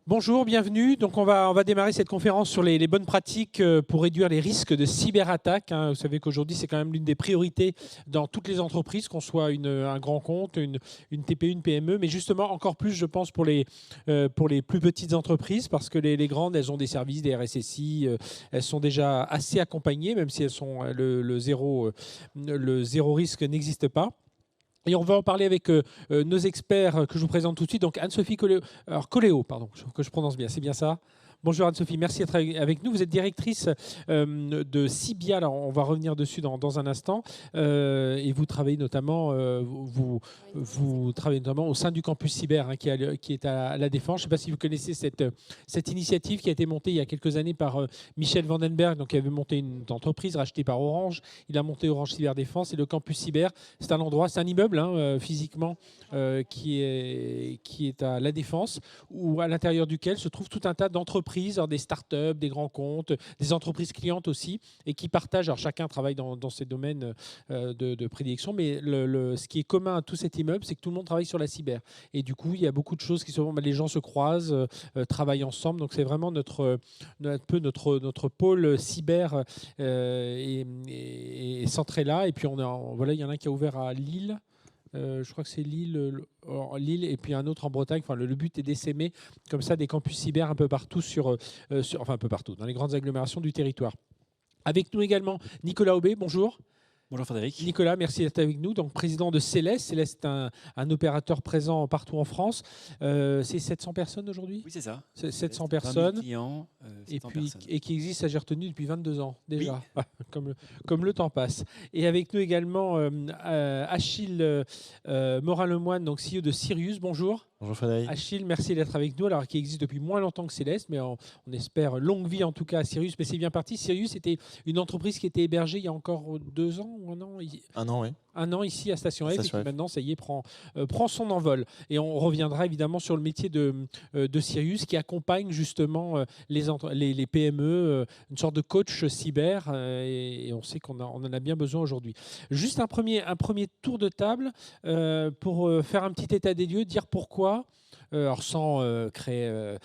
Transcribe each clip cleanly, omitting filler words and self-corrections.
Bonjour, bienvenue. Donc on va démarrer cette conférence sur les bonnes pratiques pour réduire les risques de cyberattaque. Vous savez qu'aujourd'hui, c'est quand même l'une des priorités dans toutes les entreprises, qu'on soit un grand compte, une TPE, une PME, mais justement encore plus, je pense, pour les plus petites entreprises, parce que les grandes, elles ont des services, des RSSI, elles sont déjà assez accompagnées, même si elles sont le zéro risque n'existe pas. Et on va en parler avec nos experts que je vous présente tout de suite. Donc Anne-Sophie Coléo, pardon, que je prononce bien, c'est bien ça. Bonjour Anne-Sophie, merci d'être avec nous. Vous êtes directrice de Cibia, alors on va revenir dessus dans un instant. Et vous travaillez notamment, vous travaillez notamment au sein du campus cyber qui est à la Défense. Je ne sais pas si vous connaissez cette initiative qui a été montée il y a quelques années par Michel Vandenberg, donc, qui avait monté une entreprise rachetée par Orange. Il a monté Orange Cyberdéfense et le campus cyber. C'est un endroit, c'est un immeuble physiquement qui est à la Défense, où à l'intérieur duquel se trouve tout un tas d'entreprises, des startups, des grands comptes, des entreprises clientes aussi, et qui partagent. Alors chacun travaille dans ses domaines de prédilection, mais ce qui est commun à tout cet immeuble, c'est que tout le monde travaille sur la cyber. Et du coup, il y a beaucoup de choses qui sont. Les gens se croisent, travaillent ensemble. Donc c'est vraiment notre pôle cyber est centré là. Et puis voilà, il y en a un qui a ouvert à Lille. Je crois que c'est Lille et puis un autre en Bretagne. Enfin, le but est d'essaimer comme ça des campus cyber un peu partout enfin un peu partout, dans les grandes agglomérations du territoire. Avec nous également Nicolas Aubé, bonjour. Bonjour Frédéric. Nicolas, merci d'être avec nous. Donc, président de Céleste. Céleste est un opérateur présent partout en France. C'est 700 personnes aujourd'hui ? Oui, c'est ça. 700 20 000 personnes. clients, 700 personnes. Et qui existe, j'ai retenu, depuis 22 ans déjà, Oui. comme le temps passe. Et avec nous également Achille Morin-Lemoine, donc CEO de Sirius. Bonjour. Bonjour Frédéric. Achille, merci d'être avec nous. Alors, qui existe depuis moins longtemps que Céleste, mais on espère longue vie en tout cas à Sirius. Mais c'est bien parti. Sirius était une entreprise qui était hébergée il y a encore 2 ans ou 1 an. 1 an, oui. 1 an ici à Station F, et qui F. maintenant, ça y est, prend son envol. Et on reviendra évidemment sur le métier de Sirius, qui accompagne justement les PME, une sorte de coach cyber, et on sait qu'on en a bien besoin aujourd'hui. Juste un premier tour de table pour faire un petit état des lieux, dire pourquoi. Alors sans créer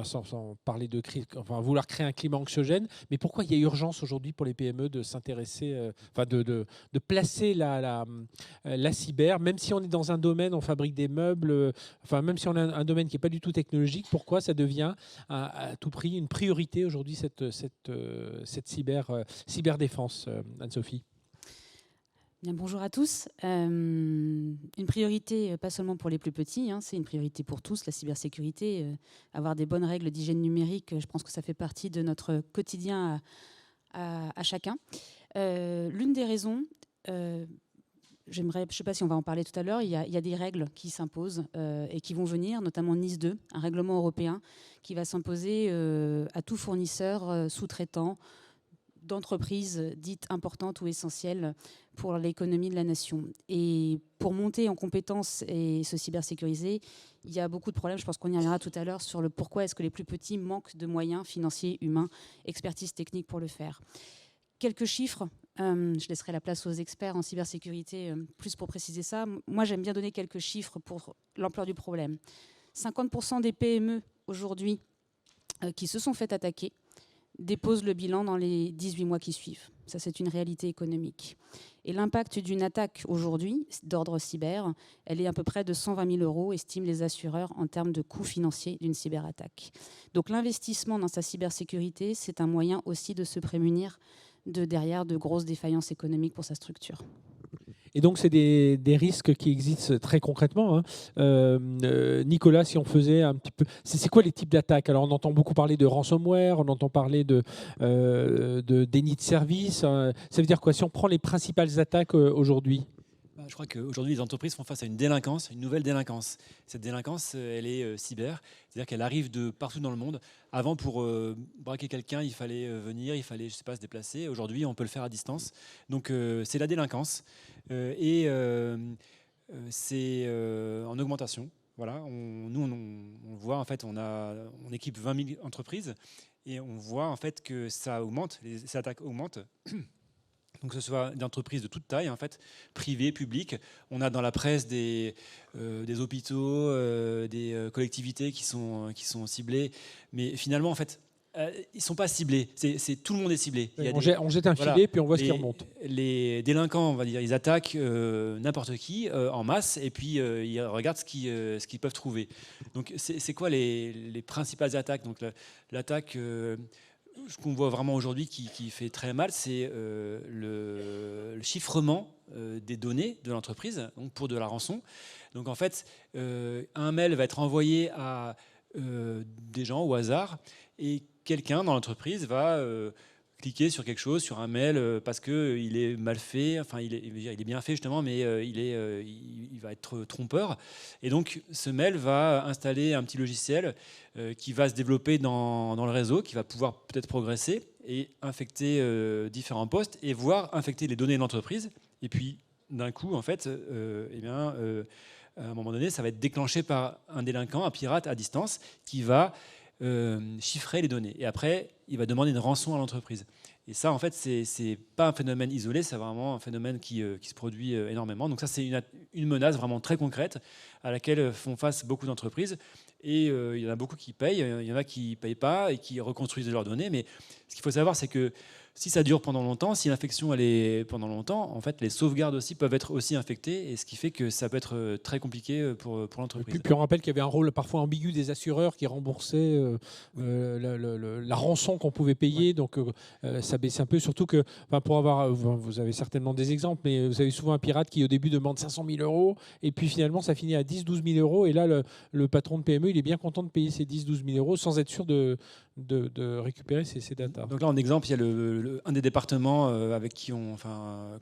sans parler de crise, enfin vouloir créer un climat anxiogène, mais pourquoi il y a urgence aujourd'hui pour les PME de s'intéresser, de placer la cyber, même si on est dans un domaine, on fabrique des meubles, même si on a un domaine qui n'est pas du tout technologique, pourquoi ça devient à tout prix une priorité aujourd'hui, cette cyberdéfense, Anne-Sophie? Bien, bonjour à tous. Une priorité, pas seulement pour les plus petits, c'est une priorité pour tous, la cybersécurité. Avoir des bonnes règles d'hygiène numérique, je pense que ça fait partie de notre quotidien à chacun. L'une des raisons, je ne sais pas si on va en parler tout à l'heure, il y a des règles qui s'imposent et qui vont venir, notamment NIS 2, un règlement européen qui va s'imposer à tout fournisseur sous-traitant d'entreprises dites importantes ou essentielles pour l'économie de la nation. Et pour monter en compétences et se cybersécuriser, il y a beaucoup de problèmes. Je pense qu'on y reviendra tout à l'heure sur le pourquoi est-ce que les plus petits manquent de moyens financiers, humains, expertise technique pour le faire. Quelques chiffres. Je laisserai la place aux experts en cybersécurité plus pour préciser ça. Moi, j'aime bien donner quelques chiffres pour l'ampleur du problème. 50% des PME aujourd'hui qui se sont fait attaquer déposent le bilan dans les 18 mois qui suivent. Ça, c'est une réalité économique. Et l'impact d'une attaque aujourd'hui, d'ordre cyber, elle est à peu près de 120 000 €, estiment les assureurs, en termes de coûts financiers d'une cyberattaque. Donc l'investissement dans sa cybersécurité, c'est un moyen aussi de se prémunir derrière de grosses défaillances économiques pour sa structure. Et donc, c'est des risques qui existent très concrètement. Nicolas, si on faisait un petit peu... C'est quoi les types d'attaques? Alors, on entend beaucoup parler de ransomware, on entend parler de déni de service. Ça veut dire quoi si on prend les principales attaques aujourd'hui? Je crois qu'aujourd'hui, les entreprises font face à une délinquance, une nouvelle délinquance. Cette délinquance, elle est cyber, c'est-à-dire qu'elle arrive de partout dans le monde. Avant, pour braquer quelqu'un, il fallait venir, il fallait, se déplacer. Aujourd'hui, on peut le faire à distance. Donc, c'est la délinquance. C'est en augmentation. Voilà. On voit, en fait, on équipe 20 000 entreprises et on voit en fait que ça augmente, ces attaques augmentent. Donc, que ce soit des entreprises de toute taille, en fait, privées, publiques. On a dans la presse des hôpitaux, des collectivités qui sont ciblées. Mais finalement, en fait, ils ne sont pas ciblés. Tout le monde est ciblé. On jette un filet, puis on voit ce qui remonte. Les délinquants, on va dire, ils attaquent n'importe qui en masse, et puis ils regardent ce qu'ils peuvent trouver. Donc, c'est quoi les principales attaques? Donc, l'attaque ce qu'on voit vraiment aujourd'hui qui fait très mal, c'est le chiffrement des données de l'entreprise, donc pour de la rançon. Donc en fait, un mail va être envoyé à des gens au hasard, et quelqu'un dans l'entreprise va cliquer sur quelque chose, sur un mail, parce qu'il est mal fait, enfin il est bien fait justement, mais il va être trompeur. Et donc ce mail va installer un petit logiciel qui va se développer dans le réseau, qui va pouvoir peut-être progresser et infecter différents postes, et voire infecter les données de l'entreprise. Et puis d'un coup, en fait, à un moment donné, ça va être déclenché par un délinquant, un pirate à distance, qui va chiffrer les données. Et après, il va demander une rançon à l'entreprise. Et ça, en fait, c'est pas un phénomène isolé, c'est vraiment un phénomène qui se produit énormément. Donc ça, c'est une menace vraiment très concrète à laquelle font face beaucoup d'entreprises. Et il y en a beaucoup qui payent, il y en a qui ne payent pas et qui reconstruisent leurs données. Mais ce qu'il faut savoir, c'est que si ça dure pendant longtemps, si l'infection elle est pendant longtemps, en fait, les sauvegardes aussi peuvent être aussi infectées, et ce qui fait que ça peut être très compliqué pour l'entreprise. Puis on rappelle qu'il y avait un rôle parfois ambigu des assureurs qui remboursaient la rançon qu'on pouvait payer, ouais. Donc ça baisse un peu, surtout que, pour avoir, vous avez certainement des exemples, mais vous avez souvent un pirate qui au début demande 500 000 euros, et puis finalement ça finit à 10-12 000 euros, et là le patron de PME il est bien content de payer ces 10-12 000 euros sans être sûr de récupérer ces datas. Donc là, en exemple, il y a un des départements avec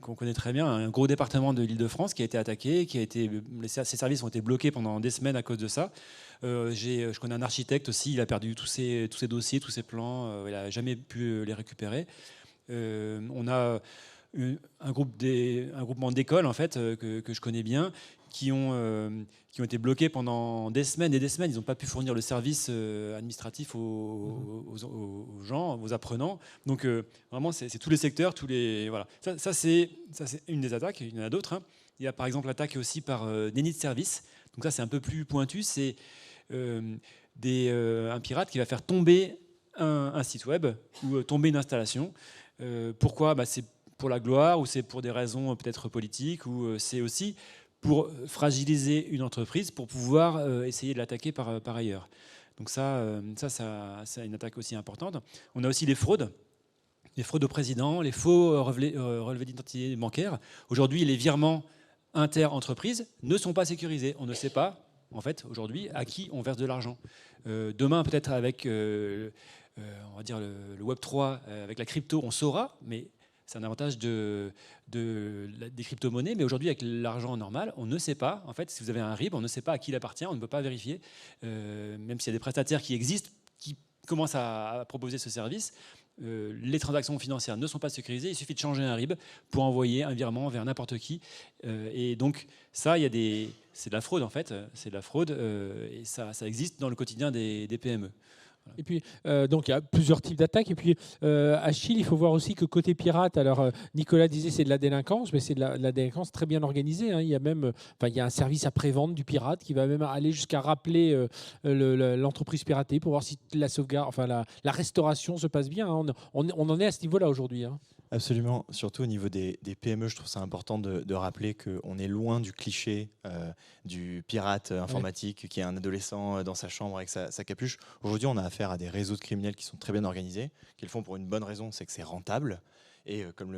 qu'on connaît très bien, un gros département de l'Île-de-France qui a été attaqué, ses services ont été bloqués pendant des semaines à cause de ça. Je connais un architecte aussi, il a perdu tous ses dossiers, tous ses plans, il n'a jamais pu les récupérer. On a un groupement d'écoles en fait que je connais bien, qui ont été bloqués pendant des semaines et des semaines. Ils n'ont pas pu fournir le service administratif aux gens, aux apprenants. Donc vraiment, c'est tous les secteurs, voilà. Ça c'est une des attaques. Il y en a d'autres. Hein. Il y a par exemple l'attaque aussi par déni de service. Donc ça, c'est un peu plus pointu. C'est un pirate qui va faire tomber un site web ou tomber une installation. Pourquoi ? C'est pour la gloire, ou c'est pour des raisons peut-être politiques, ou c'est aussi pour fragiliser une entreprise, pour pouvoir essayer de l'attaquer par ailleurs. Donc ça, c'est une attaque aussi importante. On a aussi les fraudes au président, les faux relevés d'identité bancaire. Aujourd'hui, les virements inter-entreprises ne sont pas sécurisés. On ne sait pas, en fait, aujourd'hui, à qui on verse de l'argent. Demain, peut-être avec on va dire le Web3, avec la crypto, on saura, mais c'est un avantage des crypto-monnaies. Mais aujourd'hui, avec l'argent normal, on ne sait pas. En fait, si vous avez un RIB, on ne sait pas à qui il appartient, on ne peut pas vérifier. Même s'il y a des prestataires qui existent, qui commencent à proposer ce service, les transactions financières ne sont pas sécurisées. Il suffit de changer un RIB pour envoyer un virement vers n'importe qui. Et donc, ça, c'est de la fraude, en fait. C'est de la fraude, et ça existe dans le quotidien des PME. Et puis, donc il y a plusieurs types d'attaques. Et puis, Achille, il faut voir aussi que côté pirate, alors Nicolas disait c'est de la délinquance, mais c'est de la délinquance très bien organisée. Hein. Il y a même, il y a un service après-vente du pirate qui va même aller jusqu'à rappeler l'entreprise piratée pour voir si la sauvegarde, la restauration se passe bien. Hein. On en est à ce niveau-là aujourd'hui. Hein. Absolument, surtout au niveau des PME, je trouve ça important de rappeler qu'on est loin du cliché du pirate informatique qui est un adolescent dans sa chambre avec sa capuche. Aujourd'hui, on a affaire à des réseaux de criminels qui sont très bien organisés, qui le font pour une bonne raison, c'est que c'est rentable. Et comme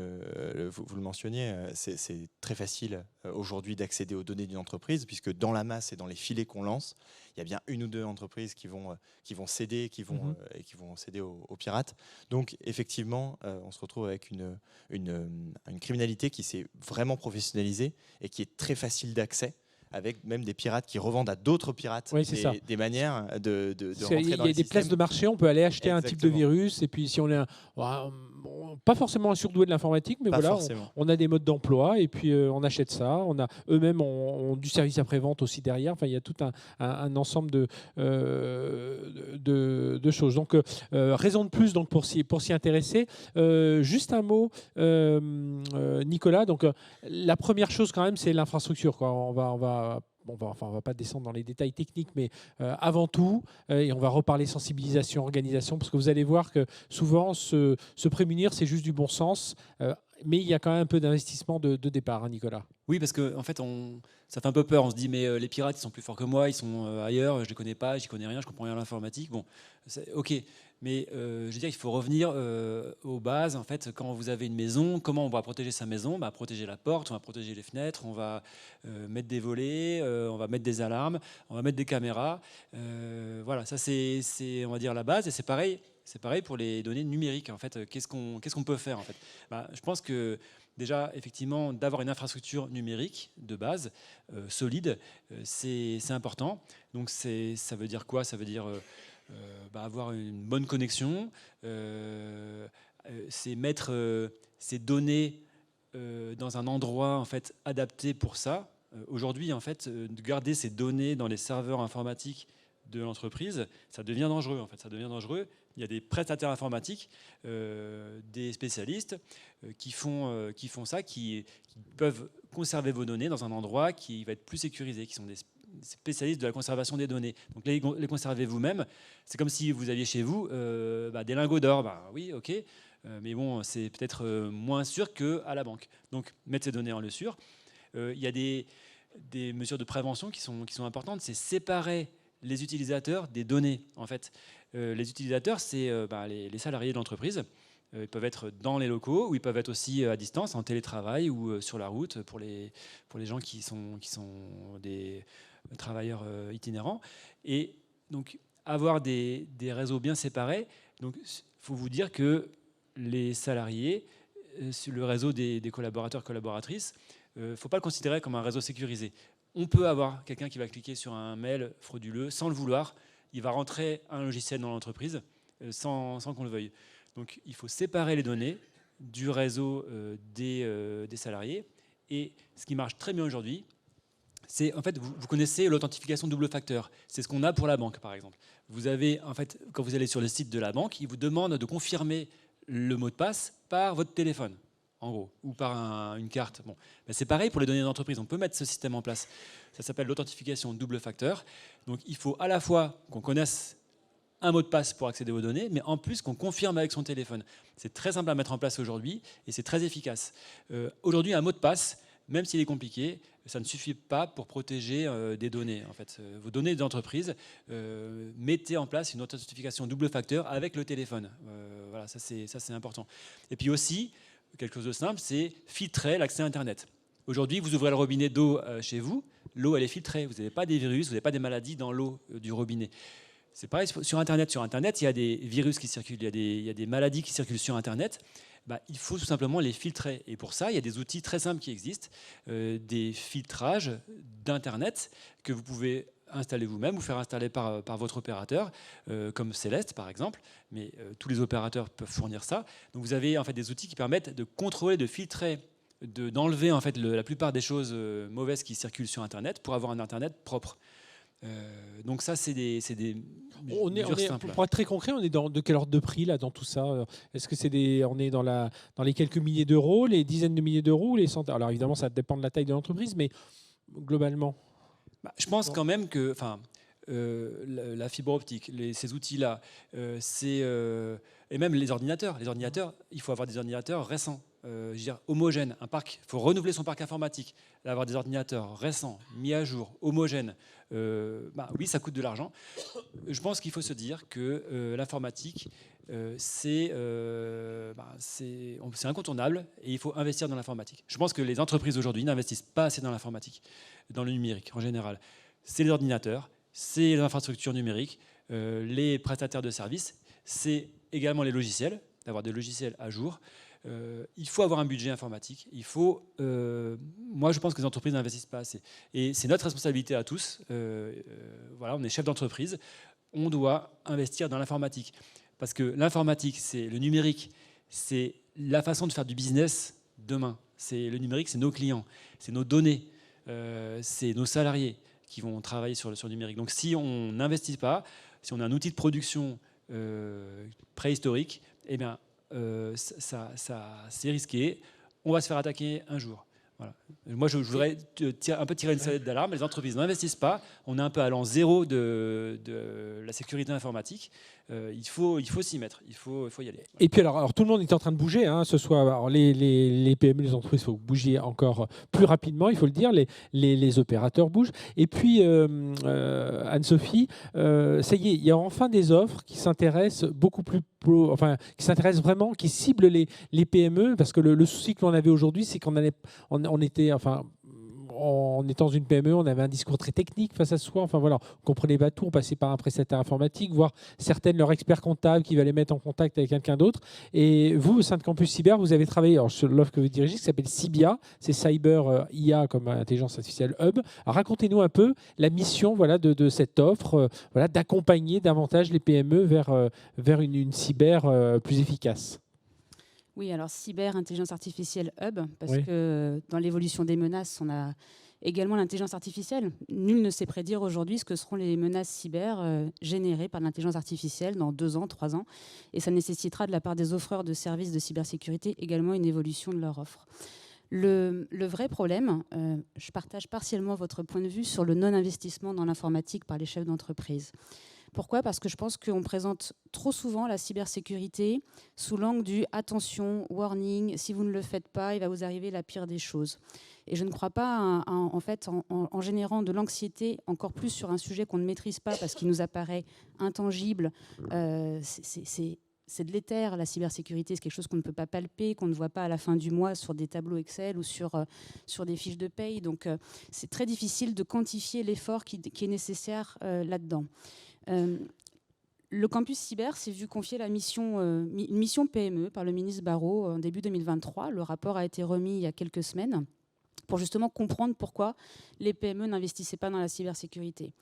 vous le mentionniez, c'est très facile aujourd'hui d'accéder aux données d'une entreprise, puisque dans la masse et dans les filets qu'on lance, il y a bien une ou deux entreprises qui vont céder, qui vont céder aux pirates. Donc effectivement, on se retrouve avec une criminalité qui s'est vraiment professionnalisée et qui est très facile d'accès, avec même des pirates qui revendent à d'autres pirates des manières de rentrer dans les systèmes. Il y a des places de marché, on peut aller acheter un type de virus, et puis si on est pas forcément un surdoué de l'informatique, mais Pas voilà, forcément. on a des modes d'emploi et puis on achète ça. On a eux-mêmes ont du service après-vente aussi derrière. Enfin, il y a tout un ensemble de choses. Donc, raison de plus donc pour s'y intéresser. Juste un mot, Nicolas. Donc, la première chose quand même, c'est l'infrastructure, quoi. On va pas descendre dans les détails techniques, mais avant tout, et on va reparler sensibilisation, organisation, parce que vous allez voir que souvent, se prémunir, c'est juste du bon sens, mais il y a quand même un peu d'investissement de départ, hein, Nicolas. Oui, parce que en fait, ça fait un peu peur. On se dit, mais les pirates, ils sont plus forts que moi, ils sont ailleurs, je les connais pas, j'y connais rien, je comprends rien à l'informatique. Bon, ok, mais je veux dire, il faut revenir aux bases. En fait, quand vous avez une maison, comment on va protéger sa maison? Bah, protéger la porte, on va protéger les fenêtres, on va mettre des volets, on va mettre des alarmes, on va mettre des caméras. Voilà, ça c'est, on va dire, la base. Et c'est pareil. C'est pareil pour les données numériques. En fait, qu'est-ce qu'on peut faire en fait? Bah, je pense que déjà, effectivement, d'avoir une infrastructure numérique de base solide, c'est important. Donc, ça veut dire quoi? Ça veut dire avoir une bonne connexion, c'est mettre ces données dans un endroit en fait adapté pour ça. Aujourd'hui, en fait, de garder ces données dans les serveurs informatiques de l'entreprise, ça devient dangereux. En fait, ça devient dangereux. Il y a des prestataires informatiques, des spécialistes qui font ça, qui peuvent conserver vos données dans un endroit qui va être plus sécurisé, qui sont des spécialistes de la conservation des données. Donc les conserver vous-même, c'est comme si vous aviez chez vous des lingots d'or. Bah, oui, ok, mais bon, c'est peut-être moins sûr qu'à la banque. Donc mettre ces données en lieu sûr. Il y a des mesures de prévention qui sont importantes, c'est séparer les utilisateurs des données. En fait, les utilisateurs, c'est les salariés de l'entreprise. Ils peuvent être dans les locaux ou ils peuvent être aussi à distance, en télétravail ou sur la route pour les gens qui sont des travailleurs itinérants. Et donc, avoir des réseaux bien séparés. Donc, il faut vous dire que les salariés, sur le réseau des collaborateurs, collaboratrices, il ne faut pas le considérer comme un réseau sécurisé. On peut avoir quelqu'un qui va cliquer sur un mail frauduleux sans le vouloir. Il va rentrer un logiciel dans l'entreprise sans qu'on le veuille. Donc il faut séparer les données du réseau des salariés. Et ce qui marche très bien aujourd'hui, c'est en fait, vous connaissez l'authentification double facteur. C'est ce qu'on a pour la banque, par exemple. Vous avez, en fait, quand vous allez sur le site de la banque, il vous demande de confirmer le mot de passe par votre téléphone, en gros, ou par une carte. Bon, ben c'est pareil pour les données d'entreprise. On peut mettre ce système en place. Ça s'appelle l'authentification double facteur. Donc, il faut à la fois qu'on connaisse un mot de passe pour accéder aux données, mais en plus qu'on confirme avec son téléphone. C'est très simple à mettre en place aujourd'hui et c'est très efficace. Aujourd'hui, un mot de passe, même s'il est compliqué, ça ne suffit pas pour protéger des données. En fait, vos données d'entreprise, mettez en place une authentification double facteur avec le téléphone. Voilà, ça c'est important. Et puis aussi, quelque chose de simple, c'est filtrer l'accès à Internet. Aujourd'hui, vous ouvrez le robinet d'eau chez vous, l'eau elle est filtrée, vous n'avez pas des virus, vous n'avez pas des maladies dans l'eau du robinet. C'est pareil sur Internet. Sur Internet, il y a des virus qui circulent, il y a des maladies qui circulent sur Internet. Il faut tout simplement les filtrer. Et pour ça, il y a des outils très simples qui existent, des filtrages d'Internet que vous pouvez installer vous-même ou faire installer par votre opérateur, comme Céleste par exemple, mais tous les opérateurs peuvent fournir ça. Donc vous avez en fait des outils qui permettent de contrôler, de filtrer, d'enlever en fait la plupart des choses mauvaises qui circulent sur Internet pour avoir un Internet propre. Donc ça, c'est des mesures simples. Pour être très concret, on est de quel ordre de prix là dans tout ça? Est-ce que on est dans les quelques milliers d'euros, les dizaines de milliers d'euros ou les centaines? Alors évidemment, ça dépend de la taille de l'entreprise, mais globalement. Je pense quand même que, la fibre optique, ces outils-là, et même les ordinateurs. Les ordinateurs, il faut avoir des ordinateurs récents. Je veux dire, homogènes, un parc. Il faut renouveler son parc informatique. Avoir des ordinateurs récents, mis à jour, homogènes. Oui, ça coûte de l'argent. Je pense qu'il faut se dire que l'informatique, c'est incontournable et il faut investir dans l'informatique. Je pense que les entreprises aujourd'hui n'investissent pas assez dans l'informatique, dans le numérique en général. C'est les ordinateurs, c'est les infrastructures numériques, les prestataires de services, c'est également les logiciels, d'avoir des logiciels à jour. Il faut avoir un budget informatique. Moi, je pense que les entreprises n'investissent pas assez. Et c'est notre responsabilité à tous. Voilà, on est chef d'entreprise. On doit investir dans l'informatique. Parce que l'informatique, c'est le numérique, c'est la façon de faire du business demain. C'est le numérique, c'est nos clients, c'est nos données, c'est nos salariés qui vont travailler sur le numérique. Donc si on n'investit pas, si on a un outil de production préhistorique, eh bien, c'est risqué. On va se faire attaquer un jour. Voilà. Moi, je voudrais un peu tirer une sonnette d'alarme. Les entreprises n'investissent pas. On est un peu à l'an zéro de la sécurité informatique. Il faut s'y mettre. Il faut y aller. Et puis alors tout le monde est en train de bouger. Ce soit alors les PME, les entreprises, il faut bouger encore plus rapidement. Il faut le dire. Les opérateurs bougent. Et puis Anne-Sophie, ça y est, il y a enfin des offres qui s'intéressent beaucoup plus, qui s'intéressent vraiment, qui ciblent les PME, parce que le souci que l'on avait aujourd'hui, c'est qu'on en étant une PME, on avait un discours très technique face à soi. Enfin voilà, on comprenait pas tout, on passait par un prestataire informatique, voire certaines leur expert comptable qui va les mettre en contact avec quelqu'un d'autre. Et vous, au sein de Campus Cyber, vous avez travaillé sur l'offre que vous dirigez, qui s'appelle Cybia, c'est Cyber IA comme intelligence artificielle hub. Alors, racontez-nous un peu la mission de cette offre, d'accompagner davantage les PME vers une cyber plus efficace. Oui, alors cyber, intelligence artificielle hub, parce Oui. que dans l'évolution des menaces, on a également l'intelligence artificielle. Nul ne sait prédire aujourd'hui ce que seront les menaces cyber générées par l'intelligence artificielle dans 2 ans, 3 ans. Et ça nécessitera de la part des offreurs de services de cybersécurité également une évolution de leur offre. Le vrai problème, je partage partiellement votre point de vue sur le non-investissement dans l'informatique par les chefs d'entreprise. Pourquoi ? Parce que je pense qu'on présente trop souvent la cybersécurité sous l'angle du « attention, warning, si vous ne le faites pas, il va vous arriver la pire des choses ». Et je ne crois pas, en générant de l'anxiété, encore plus sur un sujet qu'on ne maîtrise pas parce qu'il nous apparaît intangible, c'est délétère, la cybersécurité, c'est quelque chose qu'on ne peut pas palper, qu'on ne voit pas à la fin du mois sur des tableaux Excel ou sur des fiches de paye. Donc, c'est très difficile de quantifier l'effort qui est nécessaire là-dedans. Le campus cyber s'est vu confier une mission PME par le ministre Barrot en début 2023. Le rapport a été remis il y a quelques semaines pour justement comprendre pourquoi les PME n'investissaient pas dans la cybersécurité.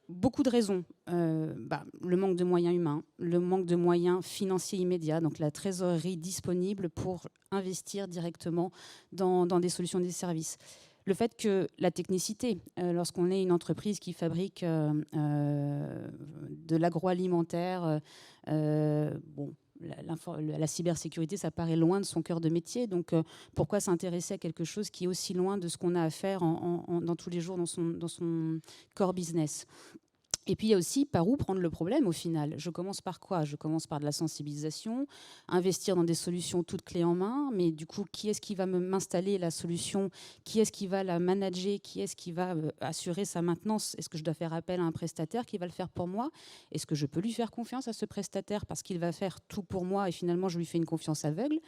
Beaucoup de raisons. Le manque de moyens humains, le manque de moyens financiers immédiats, donc la trésorerie disponible pour investir directement dans des solutions, des services. Le fait que la technicité, lorsqu'on est une entreprise qui fabrique de l'agroalimentaire, la cybersécurité, ça paraît loin de son cœur de métier. Donc, pourquoi s'intéresser à quelque chose qui est aussi loin de ce qu'on a à faire dans tous les jours dans son core business ? Et puis, il y a aussi par où prendre le problème au final. Je commence par quoi ? Je commence par de la sensibilisation, investir dans des solutions toutes clés en main. Mais du coup, qui est-ce qui va m'installer la solution ? Qui est-ce qui va la manager ? Qui est-ce qui va assurer sa maintenance ? Est-ce que je dois faire appel à un prestataire qui va le faire pour moi ? Est-ce que je peux lui faire confiance à ce prestataire parce qu'il va faire tout pour moi et finalement, je lui fais une confiance aveugle ?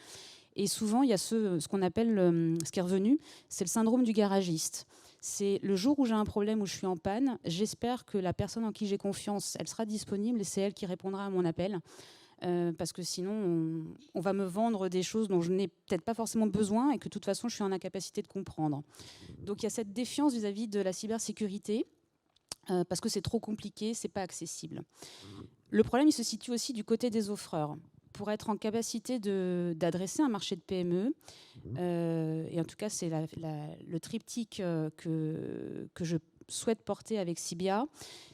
Et souvent, il y a ce qu'on appelle, ce qui est revenu, c'est le syndrome du garagiste. C'est le jour où j'ai un problème, où je suis en panne, j'espère que la personne en qui j'ai confiance, elle sera disponible et c'est elle qui répondra à mon appel. Parce que sinon, on va me vendre des choses dont je n'ai peut-être pas forcément besoin et que de toute façon, je suis en incapacité de comprendre. Donc, il y a cette défiance vis-à-vis de la cybersécurité parce que c'est trop compliqué, c'est pas accessible. Le problème, il se situe aussi du côté des offreurs. Pour être en capacité d'adresser un marché de PME, et en tout cas c'est le triptyque que je souhaite porter avec Cybia,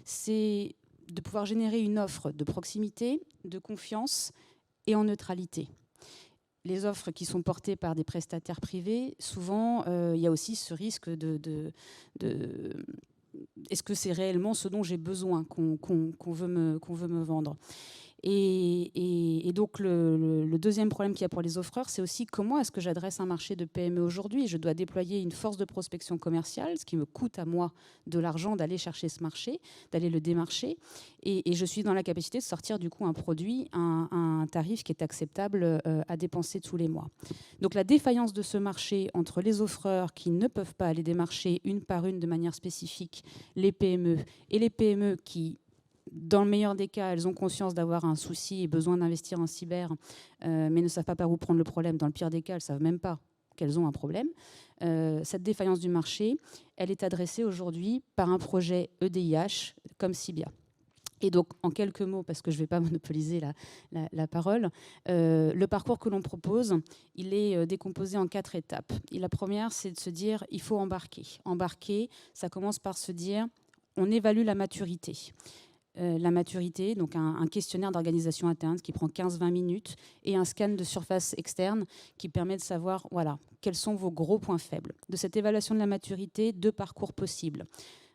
c'est de pouvoir générer une offre de proximité, de confiance et en neutralité. Les offres qui sont portées par des prestataires privés, souvent il y a aussi ce risque est-ce que c'est réellement ce dont j'ai besoin qu'on veut me vendre ? Et donc, le deuxième problème qu'il y a pour les offreurs, c'est aussi comment est-ce que j'adresse un marché de PME aujourd'hui ? Je dois déployer une force de prospection commerciale, ce qui me coûte à moi de l'argent d'aller chercher ce marché, d'aller le démarcher. Et je suis dans la capacité de sortir du coup un produit à un tarif qui est acceptable à dépenser tous les mois. Donc, la défaillance de ce marché entre les offreurs qui ne peuvent pas aller démarcher une par une de manière spécifique les PME et les PME qui, dans le meilleur des cas, elles ont conscience d'avoir un souci et besoin d'investir en cyber, mais ne savent pas par où prendre le problème. Dans le pire des cas, elles ne savent même pas qu'elles ont un problème. Cette défaillance du marché, elle est adressée aujourd'hui par un projet EDIH comme Cybia. Et donc, en quelques mots, parce que je ne vais pas monopoliser la parole, le parcours que l'on propose, il est décomposé en 4 étapes. Et la première, c'est de se dire, il faut embarquer. Embarquer, ça commence par se dire, on évalue la maturité. La maturité, donc un questionnaire d'organisation interne qui prend 15-20 minutes et un scan de surface externe qui permet de savoir voilà, quels sont vos gros points faibles. De cette évaluation de la maturité, 2 parcours possibles.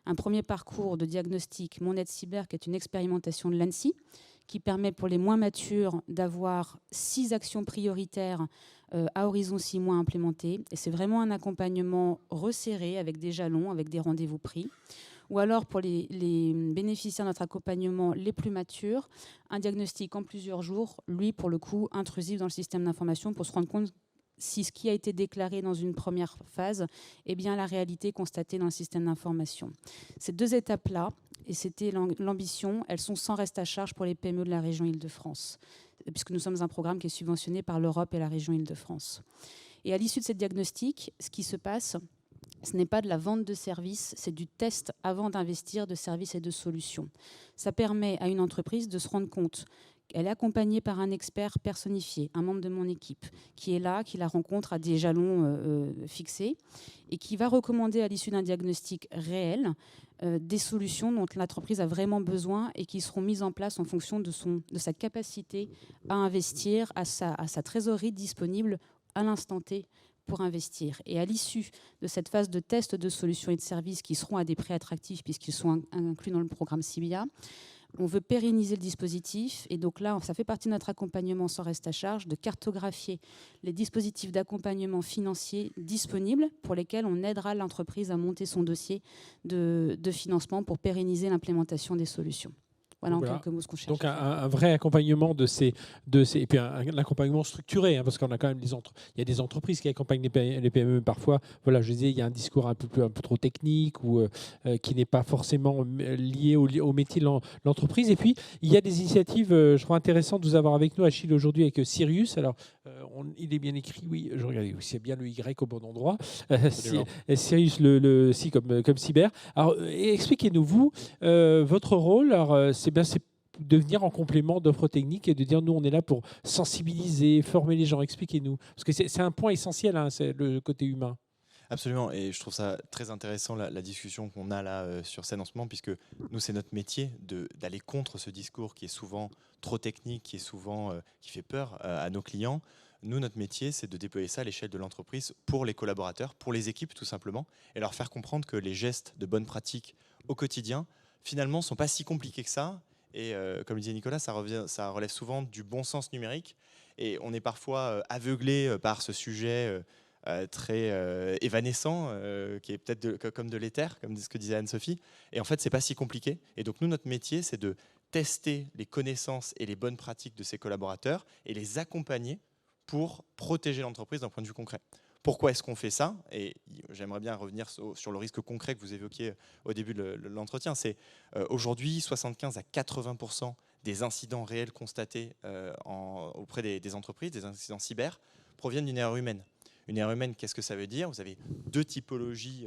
Un premier parcours de diagnostic Mon Aide Cyber, qui est une expérimentation de l'ANSSI, qui permet pour les moins matures d'avoir 6 actions prioritaires à horizon 6 mois implémentées. Et c'est vraiment un accompagnement resserré avec des jalons, avec des rendez-vous pris. Ou alors pour les bénéficiaires de notre accompagnement les plus matures, un diagnostic en plusieurs jours, lui pour le coup intrusif dans le système d'information pour se rendre compte si ce qui a été déclaré dans une première phase est bien la réalité constatée dans le système d'information. Ces 2 étapes-là, et c'était l'ambition, elles sont sans reste à charge pour les PME de la région Île-de-France, puisque nous sommes un programme qui est subventionné par l'Europe et la région Île-de-France. Et à l'issue de ces diagnostics, ce qui se passe, ce n'est pas de la vente de services, c'est du test avant d'investir de services et de solutions. Ça permet à une entreprise de se rendre compte qu'elle est accompagnée par un expert personnifié, un membre de mon équipe, qui est là, qui la rencontre à des jalons fixés et qui va recommander à l'issue d'un diagnostic réel des solutions dont l'entreprise a vraiment besoin et qui seront mises en place en fonction de sa capacité à investir, à sa trésorerie disponible à l'instant T pour investir. Et à l'issue de cette phase de test de solutions et de services qui seront à des prix attractifs puisqu'ils sont inclus dans le programme CIBIA, on veut pérenniser le dispositif. Et donc là, ça fait partie de notre accompagnement sans reste à charge, de cartographier les dispositifs d'accompagnement financier disponibles pour lesquels on aidera l'entreprise à monter son dossier de financement pour pérenniser l'implémentation des solutions. Voilà en quelques mots ce qu'on cherche. Donc un vrai accompagnement et puis un accompagnement structuré, hein, parce qu'on a quand même il y a des entreprises qui accompagnent les PME parfois. Voilà, je disais, il y a un discours un peu trop technique ou qui n'est pas forcément lié au métier de l'entreprise. Et puis il y a des initiatives, je trouve intéressantes de vous avoir avec nous, Achille, aujourd'hui avec Sirius. Alors il est bien écrit, oui, je regarde, c'est bien le Y au bon endroit. Sirius, si comme cyber. Alors expliquez-nous vous votre rôle. Alors c'est de venir en complément d'offres techniques et de dire nous on est là pour sensibiliser, former les gens. Expliquez-nous, parce que c'est un point essentiel, hein, c'est le côté humain. Absolument, et je trouve ça très intéressant la discussion qu'on a là sur scène en ce moment, puisque nous c'est notre métier d'aller contre ce discours qui est souvent trop technique, qui est souvent qui fait peur à nos clients. Nous, notre métier, c'est de déployer ça à l'échelle de l'entreprise pour les collaborateurs, pour les équipes tout simplement, et leur faire comprendre que les gestes de bonne pratique au quotidien, finalement, ne sont pas si compliqués que ça. Et comme le disait Nicolas, ça relève souvent du bon sens numérique. Et on est parfois aveuglé par ce sujet très évanescent, qui est peut-être comme de l'éther, comme ce que disait Anne-Sophie. Et en fait, c'est pas si compliqué. Et donc, nous, notre métier, c'est de tester les connaissances et les bonnes pratiques de ces collaborateurs et les accompagner pour protéger l'entreprise d'un point de vue concret. Pourquoi est-ce qu'on fait ça? Et j'aimerais bien revenir sur le risque concret que vous évoquiez au début de l'entretien. C'est aujourd'hui 75 à 80% des incidents réels constatés auprès des entreprises, des incidents cyber, proviennent d'une erreur humaine. Une erreur humaine, qu'est-ce que ça veut dire? Vous avez 2 typologies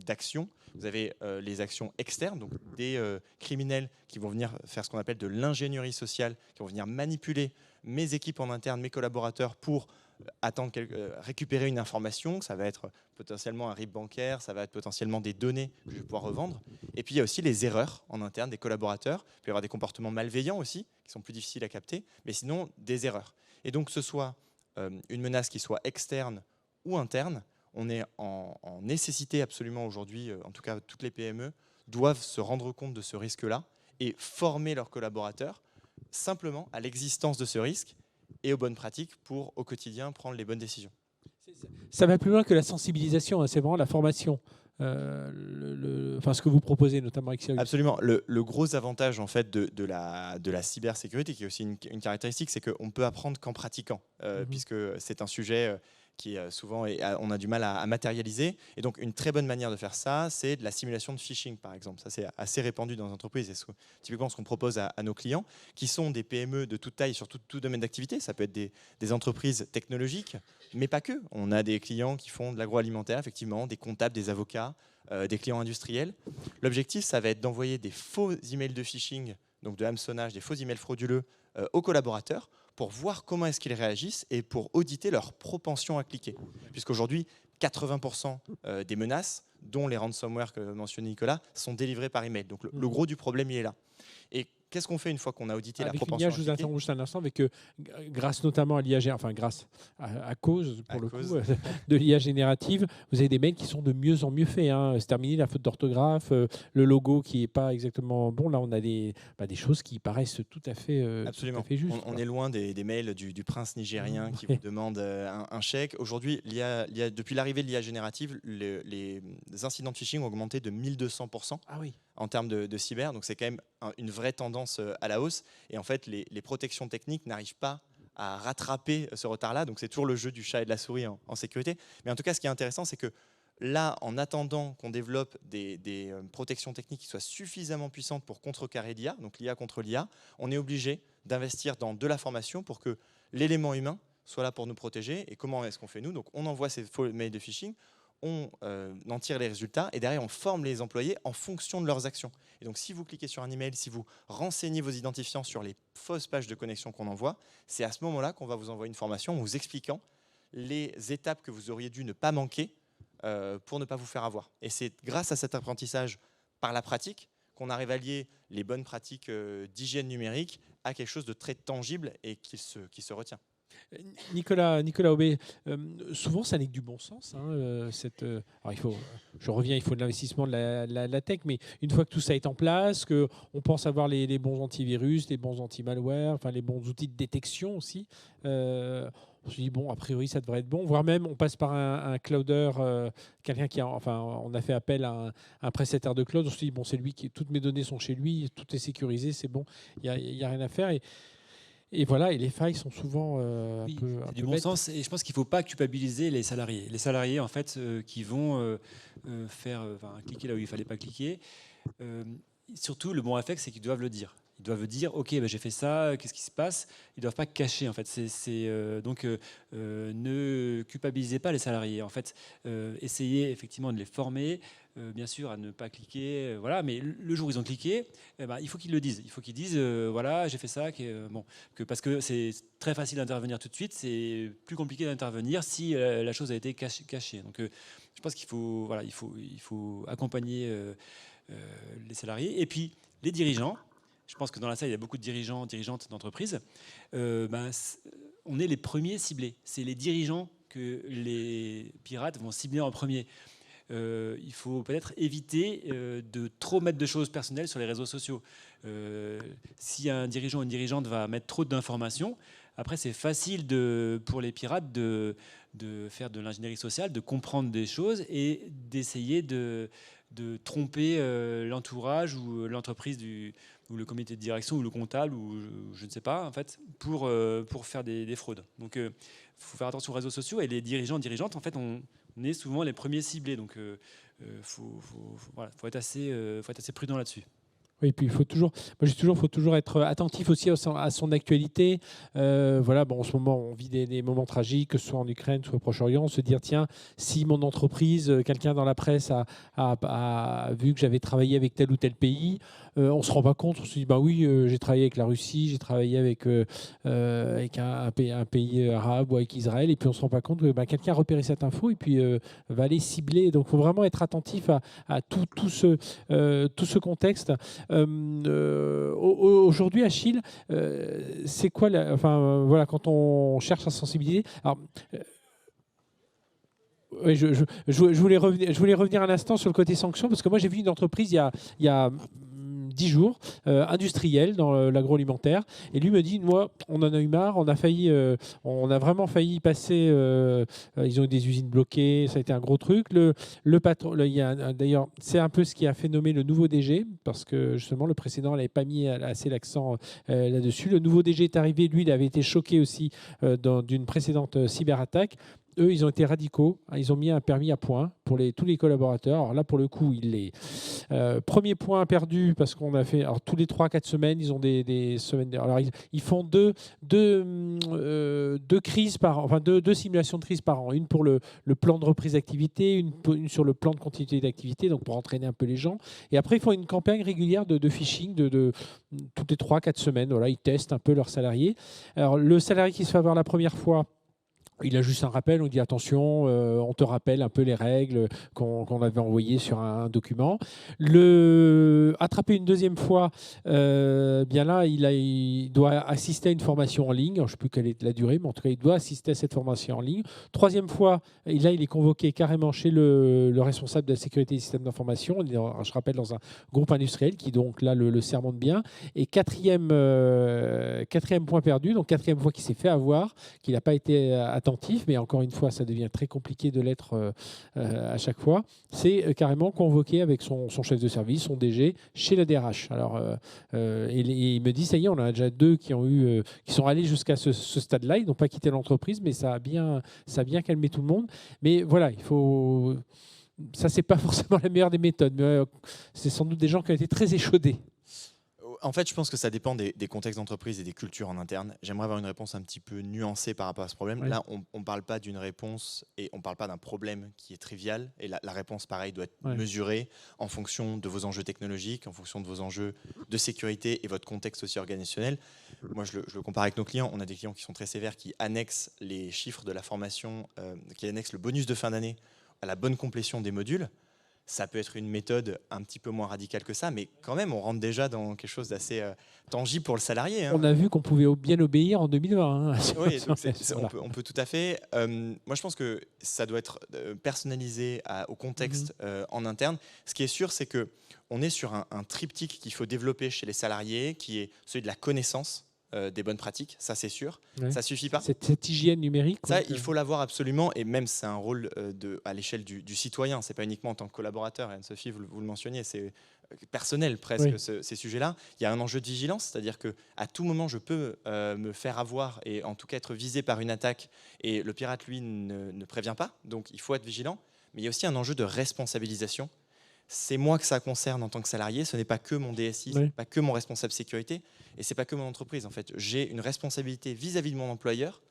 d'actions. Vous avez les actions externes, donc des criminels qui vont venir faire ce qu'on appelle de l'ingénierie sociale, qui vont venir manipuler mes équipes en interne, mes collaborateurs pour récupérer une information. Ça va être potentiellement un RIB bancaire, ça va être potentiellement des données que je vais pouvoir revendre. Et puis il y a aussi les erreurs en interne des collaborateurs. Il peut y avoir des comportements malveillants aussi, qui sont plus difficiles à capter, mais sinon des erreurs. Et donc que ce soit une menace qui soit externe ou interne, on est en nécessité absolument aujourd'hui, en tout cas toutes les PME, doivent se rendre compte de ce risque-là et former leurs collaborateurs simplement à l'existence de ce risque et aux bonnes pratiques pour, au quotidien, prendre les bonnes décisions. Ça va plus loin que la sensibilisation, hein, c'est vraiment la formation. Ce que vous proposez notamment avec Sirius. Absolument. Le gros avantage en fait de la cybersécurité, qui est aussi une caractéristique, c'est qu'on peut apprendre qu'en pratiquant, puisque c'est un sujet qui souvent on a du mal à matérialiser. Et donc une très bonne manière de faire ça, c'est de la simulation de phishing par exemple. Ça c'est assez répandu dans les entreprises et typiquement ce qu'on propose à nos clients, qui sont des PME de toute taille sur tout domaine d'activité. Ça peut être des entreprises technologiques, mais pas que. On a des clients qui font de l'agroalimentaire, effectivement, des comptables, des avocats, des clients industriels. L'objectif, ça va être d'envoyer des faux emails de phishing, donc de hameçonnage, des faux emails frauduleux aux collaborateurs pour voir comment est-ce qu'ils réagissent et pour auditer leur propension à cliquer. Puisqu'aujourd'hui, 80% des menaces, dont les ransomware que mentionnait Nicolas, sont délivrées par email. Donc le gros du problème, il est là. Et qu'est-ce qu'on fait une fois qu'on a audité la propension à cliquer ? Je vous interromps juste un instant, avec grâce notamment à l'IA, enfin grâce à cause pour coup de l'IA générative, vous avez des mails qui sont de mieux en mieux faits. Hein. C'est terminé la faute d'orthographe, le logo qui n'est pas exactement bon. Là, on a des choses qui paraissent tout à fait, absolument. tout à fait justes. On est loin des mails du prince nigérien qui vous demande un chèque. Aujourd'hui, depuis l'arrivée de l'IA générative, les incidents de phishing ont augmenté de 1200%. Ah oui. En termes de cyber, donc c'est quand même une vraie tendance à la hausse. Et en fait, les protections techniques n'arrivent pas à rattraper ce retard-là. Donc c'est toujours le jeu du chat et de la souris en sécurité. Mais en tout cas, ce qui est intéressant, c'est que là, en attendant qu'on développe des protections techniques qui soient suffisamment puissantes pour contrecarrer l'IA, donc l'IA contre l'IA, on est obligé d'investir dans de la formation pour que l'élément humain soit là pour nous protéger. Et comment est-ce qu'on fait nous ? Donc on envoie ces faux mails de phishing, on en tire les résultats et derrière on forme les employés en fonction de leurs actions. Et donc si vous cliquez sur un email, si vous renseignez vos identifiants sur les fausses pages de connexion qu'on envoie, c'est à ce moment-là qu'on va vous envoyer une formation en vous expliquant les étapes que vous auriez dû ne pas manquer pour ne pas vous faire avoir. Et c'est grâce à cet apprentissage par la pratique qu'on arrive à lier les bonnes pratiques d'hygiène numérique à quelque chose de très tangible et qui se retient. Nicolas Aubé, souvent ça n'est que du bon sens. Hein, alors il faut de l'investissement de la tech, mais une fois que tout ça est en place, qu'on pense avoir les bons antivirus, les bons anti-malware, enfin les bons outils de détection aussi, on se dit bon, a priori ça devrait être bon, voire même on passe par un clouder, quelqu'un on a fait appel à un prestataire de cloud, on se dit bon, c'est lui toutes mes données sont chez lui, tout est sécurisé, c'est bon, il y a rien à faire. Et voilà, et les failles sont souvent un peu du bon sens. Et je pense qu'il ne faut pas culpabiliser les salariés. Les salariés, en fait, qui vont cliquer là où il ne fallait pas cliquer. Surtout, le bon réflexe, c'est qu'ils doivent le dire. Ils doivent dire, OK, j'ai fait ça, qu'est-ce qui se passe ? Ils ne doivent pas cacher. En fait. Donc, ne culpabilisez pas les salariés. En fait, essayez effectivement de les former. Bien sûr, à ne pas cliquer, voilà. Mais le jour où ils ont cliqué, il faut qu'ils le disent. Il faut qu'ils disent, voilà, j'ai fait ça. Parce que c'est très facile d'intervenir tout de suite. C'est plus compliqué d'intervenir si la chose a été cachée. Donc, je pense qu'il faut, il faut accompagner les salariés. Et puis, les dirigeants. Je pense que dans la salle, il y a beaucoup de dirigeants, dirigeantes d'entreprise. On est les premiers ciblés. C'est les dirigeants que les pirates vont cibler en premier. Il faut peut-être éviter de trop mettre de choses personnelles sur les réseaux sociaux. Si un dirigeant ou une dirigeante va mettre trop d'informations, après c'est facile pour les pirates de faire de l'ingénierie sociale, de comprendre des choses et d'essayer de tromper l'entourage ou l'entreprise ou le comité de direction ou le comptable ou je ne sais pas en fait pour faire des fraudes. Donc il faut faire attention aux réseaux sociaux et les dirigeants dirigeantes en fait on est souvent les premiers ciblés, donc faut être assez prudent là-dessus. Oui, puis faut toujours être attentif aussi à son actualité. En ce moment, on vit des moments tragiques, que ce soit en Ukraine, soit au Proche-Orient. Se dire, tiens, si mon entreprise, quelqu'un dans la presse a vu que j'avais travaillé avec tel ou tel pays, on ne se rend pas compte. On se dit, oui, j'ai travaillé avec la Russie, j'ai travaillé avec un pays arabe ou avec Israël, et puis on ne se rend pas compte que quelqu'un a repéré cette info et puis va aller cibler. Donc, il faut vraiment être attentif à tout ce contexte. Aujourd'hui, Achille, c'est quoi quand on cherche à sensibiliser. Alors, oui, je voulais revenir un instant sur le côté sanctions, parce que moi j'ai vu une entreprise il y a 10 jours, industriel dans l'agroalimentaire, et lui me dit, moi, on en a eu marre, on a vraiment failli passer, ils ont eu des usines bloquées, ça a été un gros truc. Le patron, d'ailleurs, c'est un peu ce qui a fait nommer le nouveau DG, parce que justement le précédent n'avait pas mis assez l'accent là-dessus. Le nouveau DG est arrivé, lui, il avait été choqué aussi d'une précédente cyberattaque. eux, ils ont été radicaux. Ils ont mis un permis à points pour tous les collaborateurs. Alors là, pour le coup, premier point perdu parce qu'on a fait. Alors, tous les 3-4 semaines, ils ont des semaines. Alors, ils font deux crises deux simulations de crise par an. Une pour le plan de reprise d'activité, une sur le plan de continuité d'activité, donc pour entraîner un peu les gens. Et après, ils font une campagne régulière de phishing toutes les 3-4 semaines. Voilà, ils testent un peu leurs salariés. Alors, le salarié qui se fait avoir la première fois, il a juste un rappel, on dit attention, on te rappelle un peu les règles qu'on avait envoyées sur un document. Attraper une deuxième fois, bien là, il doit assister à une formation en ligne. Alors, je ne sais plus quelle est la durée, mais en tout cas, il doit assister à cette formation en ligne. Troisième fois, il est convoqué carrément chez le responsable de la sécurité des systèmes d'information. Je rappelle, dans un groupe industriel qui donc là le sermente bien. Et quatrième point perdu, donc quatrième fois qu'il s'est fait avoir, qu'il n'a pas été attentif, mais encore une fois, ça devient très compliqué de l'être à chaque fois. C'est carrément convoqué avec son chef de service, son DG, chez le DRH. Alors, et il me dit, ça y est, on en a déjà 2 qui sont allés jusqu'à ce stade-là. Ils n'ont pas quitté l'entreprise, mais ça a bien calmé tout le monde. Mais voilà, ça, c'est pas forcément la meilleure des méthodes, mais c'est sans doute des gens qui ont été très échaudés. En fait, je pense que ça dépend des contextes d'entreprise et des cultures en interne. J'aimerais avoir une réponse un petit peu nuancée par rapport à ce problème. Oui. Là, on ne parle pas d'une réponse et on ne parle pas d'un problème qui est trivial. Et la réponse, pareil, doit être mesurée en fonction de vos enjeux technologiques, en fonction de vos enjeux de sécurité et votre contexte aussi organisationnel. Moi, je le compare avec nos clients. On a des clients qui sont très sévères, qui annexent les chiffres de la formation, qui annexent le bonus de fin d'année à la bonne complétion des modules. Ça peut être une méthode un petit peu moins radicale que ça, mais quand même, on rentre déjà dans quelque chose d'assez tangible pour le salarié. On a vu qu'on pouvait bien obéir en 2020. Oui, donc on peut tout à fait. Moi, je pense que ça doit être personnalisé au contexte en interne. Ce qui est sûr, c'est qu'on est sur un triptyque qu'il faut développer chez les salariés, qui est celui de la connaissance des bonnes pratiques, ça c'est sûr. Ouais. Ça suffit pas. Cette hygiène numérique. Ça, il faut l'avoir absolument, et même c'est un rôle à l'échelle du citoyen. C'est pas uniquement en tant que collaborateur. Anne-Sophie, vous le mentionniez, c'est personnel presque ces sujets-là. Il y a un enjeu de vigilance, c'est-à-dire que à tout moment je peux me faire avoir et en tout cas être visé par une attaque. Et le pirate lui ne prévient pas, donc il faut être vigilant. Mais il y a aussi un enjeu de responsabilisation. C'est moi que ça concerne en tant que salarié, ce n'est pas que mon DSI, ce n'est pas que mon responsable sécurité, et ce n'est pas que mon entreprise. En fait, j'ai une responsabilité vis-à-vis de mon employeur,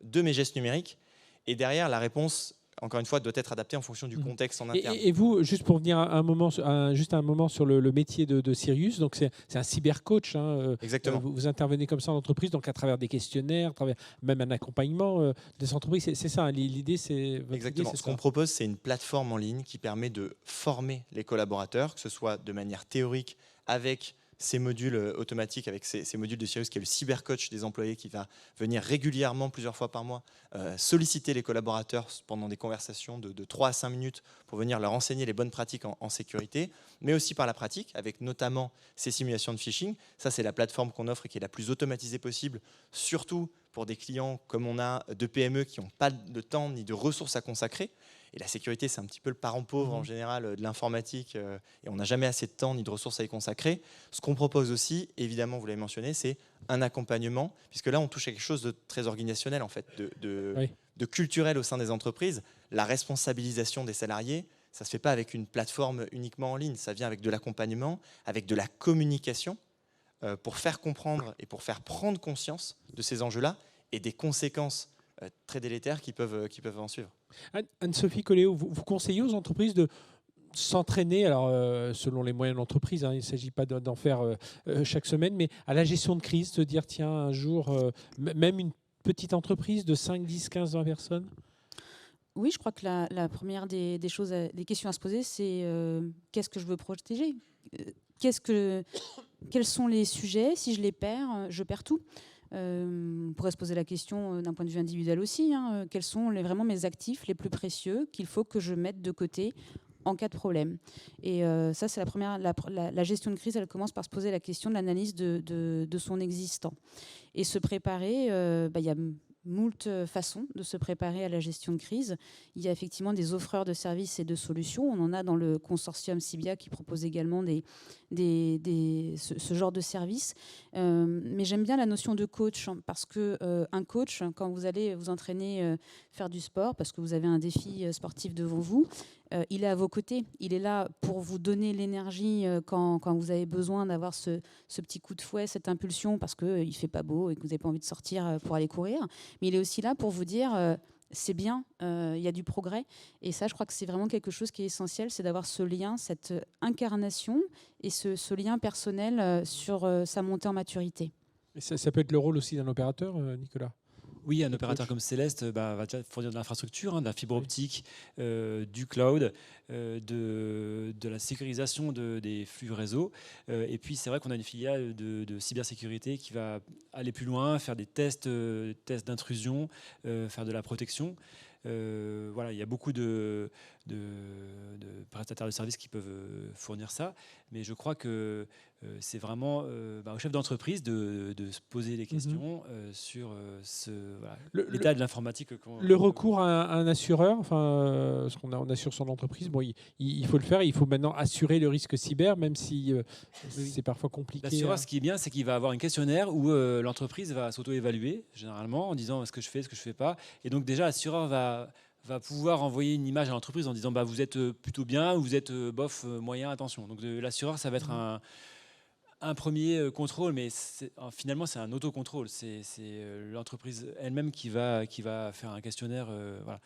de mes gestes numériques, et derrière, la réponse, encore une fois, doit être adaptée en fonction du contexte en interne. Et vous, juste pour venir un moment sur le métier de Sirius, donc c'est un cybercoach. Exactement. Vous intervenez comme ça en entreprise, donc à travers des questionnaires, à travers même un accompagnement des entreprises. C'est ça, l'idée, c'est... Exactement. Ce qu'on propose, c'est une plateforme en ligne qui permet de former les collaborateurs, que ce soit de manière théorique avec ces modules automatiques, avec ces modules de Sirius, qui est le cybercoach des employés qui va venir régulièrement, plusieurs fois par mois, solliciter les collaborateurs pendant des conversations de 3 à 5 minutes pour venir leur enseigner les bonnes pratiques en sécurité, mais aussi par la pratique, avec notamment ces simulations de phishing. Ça, c'est la plateforme qu'on offre et qui est la plus automatisée possible, surtout pour des clients comme on a de PME qui n'ont pas de temps ni de ressources à consacrer. Et la sécurité, c'est un petit peu le parent pauvre en général de l'informatique et on n'a jamais assez de temps ni de ressources à y consacrer. Ce qu'on propose aussi, évidemment, vous l'avez mentionné, c'est un accompagnement, puisque là, on touche à quelque chose de très organisationnel, en fait, de culturel au sein des entreprises. La responsabilisation des salariés, ça ne se fait pas avec une plateforme uniquement en ligne, ça vient avec de l'accompagnement, avec de la communication pour faire comprendre et pour faire prendre conscience de ces enjeux-là et des conséquences très délétères qui peuvent en suivre. Anne-Sophie Colléo, vous conseillez aux entreprises de s'entraîner, alors selon les moyens de l'entreprise, il ne s'agit pas d'en faire chaque semaine, mais à la gestion de crise, se dire tiens, un jour, même une petite entreprise de 5, 10, 15, 20 personnes. Oui, je crois que la première des choses, des questions à se poser, c'est qu'est-ce que je veux protéger ? Quels sont les sujets ? Si je les perds, je perds tout. On pourrait se poser la question d'un point de vue individuel aussi. Quels sont vraiment mes actifs les plus précieux qu'il faut que je mette de côté en cas de problème. Et ça, c'est la première. La gestion de crise, elle commence par se poser la question de l'analyse de son existant. Et se préparer, y a moult façons de se préparer à la gestion de crise. Il y a effectivement des offreurs de services et de solutions. On en a dans le consortium Cibia qui propose également ce genre de services. Mais j'aime bien la notion de coach parce qu'un coach, quand vous allez vous entraîner, faire du sport, parce que vous avez un défi sportif devant vous, il est à vos côtés. Il est là pour vous donner l'énergie quand vous avez besoin d'avoir ce petit coup de fouet, cette impulsion, parce qu'il ne fait pas beau et que vous n'avez pas envie de sortir pour aller courir. Mais il est aussi là pour vous dire c'est bien, il y a du progrès. Et ça, je crois que c'est vraiment quelque chose qui est essentiel, c'est d'avoir ce lien, cette incarnation et ce lien personnel sur sa montée en maturité. Et ça peut être le rôle aussi d'un opérateur, Nicolas. Oui, un opérateur comme Céleste va déjà fournir de l'infrastructure, de la fibre optique, du cloud, de la sécurisation des flux réseau. Et puis, c'est vrai qu'on a une filiale de cybersécurité qui va aller plus loin, faire des tests d'intrusion, faire de la protection. Voilà, il y a beaucoup de prestataires de services qui peuvent fournir ça, mais je crois que c'est vraiment au chef d'entreprise de se poser des questions sur l'état de l'informatique. Le recours à un assureur, parce qu'on assure son entreprise, bon, il faut le faire, il faut maintenant assurer le risque cyber, même si c'est parfois compliqué. L'assureur, ce qui est bien, c'est qu'il va avoir un questionnaire où l'entreprise va s'auto-évaluer, généralement, en disant ce que je fais, ce que je ne fais pas. Et donc déjà, l'assureur va pouvoir envoyer une image à l'entreprise en disant vous êtes plutôt bien, ou vous êtes bof, moyen, attention. Donc l'assureur, ça va être un premier contrôle, mais finalement c'est un autocontrôle. C'est l'entreprise elle-même qui va faire un questionnaire. Voilà.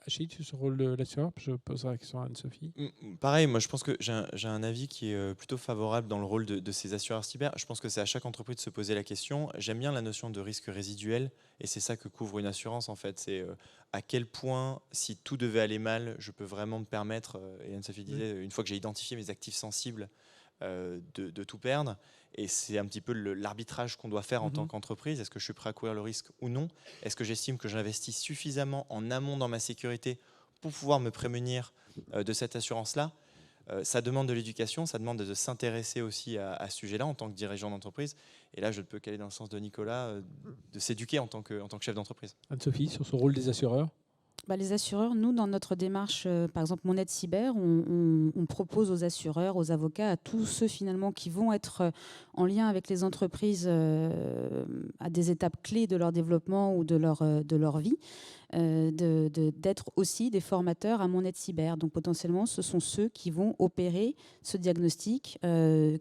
Achille, sur ce rôle de l'assureur, je poserai la question à Anne-Sophie. Pareil, moi je pense que j'ai un avis qui est plutôt favorable dans le rôle de ces assureurs cyber. Je pense que c'est à chaque entreprise de se poser la question. J'aime bien la notion de risque résiduel et c'est ça que couvre une assurance en fait. C'est à quel point, si tout devait aller mal, je peux vraiment me permettre, et Anne-Sophie disait, une fois que j'ai identifié mes actifs sensibles, de tout perdre. Et c'est un petit peu l'arbitrage qu'on doit faire en tant qu'entreprise. Est-ce que je suis prêt à courir le risque ou non? Est-ce que j'estime que j'investis suffisamment en amont dans ma sécurité pour pouvoir me prémunir de cette assurance-là? Ça demande de l'éducation, ça demande de s'intéresser aussi à ce sujet-là en tant que dirigeant d'entreprise. Et là, je ne peux qu'aller dans le sens de Nicolas, de s'éduquer en tant que chef d'entreprise. Anne-Sophie, sur ce rôle des assureurs? Les assureurs, nous, dans notre démarche, par exemple, Mon Aide Cyber, on propose aux assureurs, aux avocats, à tous ceux finalement qui vont être en lien avec les entreprises à des étapes clés de leur développement ou de leur vie, d'être aussi des formateurs à Mon Aide Cyber. Donc potentiellement, ce sont ceux qui vont opérer ce diagnostic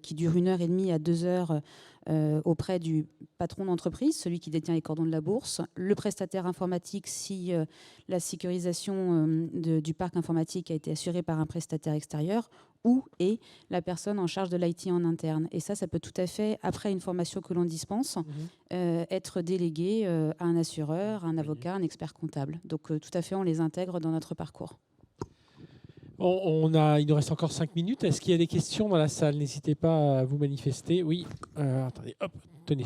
qui dure 1h30 à 2 heures auprès du patron d'entreprise, celui qui détient les cordons de la bourse, le prestataire informatique si la sécurisation du parc informatique a été assurée par un prestataire extérieur, ou et la personne en charge de l'IT en interne. Et ça peut tout à fait, après une formation que l'on dispense, être délégué à un assureur, un avocat, un expert comptable. Donc tout à fait, on les intègre dans notre parcours. Il nous reste encore 5 minutes. Est-ce qu'il y a des questions dans la salle? N'hésitez pas à vous manifester. Oui, attendez, hop, tenez,